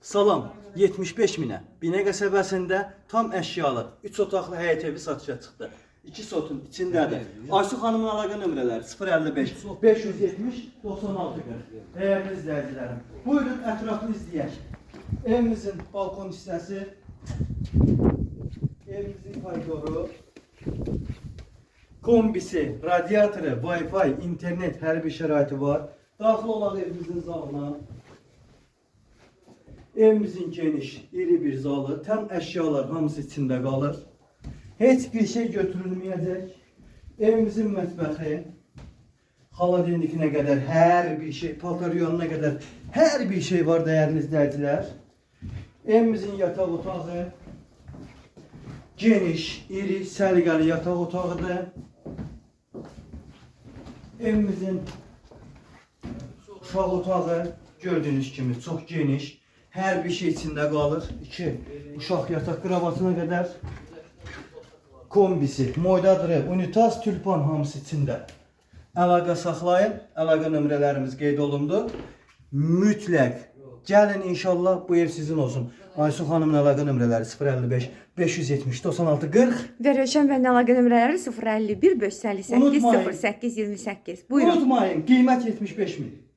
Salam 75 minə. Binə qəsəbəsində tam əşyalı 3 otaqlı həyət evi satışa çıxdı. 2 sotun içindədir. Aysu xanımın əlaqə nömrələri 055 570 96 40. Dəyərli izləyicilərim, buyurun ətraflı izləyək. Evimizin balkon hissəsi, evimizin koridoru, kombisi, radiatoru, Wi-Fi, internet, hər bir şəraiti var. Daxil olaq evimizin zalına. Evimizin geniş, iri bir zalı, tam əşyalar hamısı içində qalır. Heç bir şey götürülməyəcək. Evimizin mətbəxi, xaladelnikinə qədər hər bir şey, paltaryonuna qədər hər bir şey var dəyərli izləyicilər. Evimizin yataq otağı, geniş, iri, səliqəli yataq otağıdır. Evimizin uşaq otağı gördüyünüz kimi çox geniş. Hər bir şey içində qalır. 2 uşaq yataq kravatına qədər. Kombisi, moydadırı, unitaz, tülpan hamısı içində. Əlaqə saxlayın. Əlaqə nömrələrimiz qeyd olundu. Mütləq gəlin inşallah bu ev sizin olsun. Aysu xanımın əlaqə nömrələri 055 570 96 40. Və Rövşən bəyin əlaqə nömrələri 051 558 08 28. Buyurun. Unutmayın, qiymət 75 min.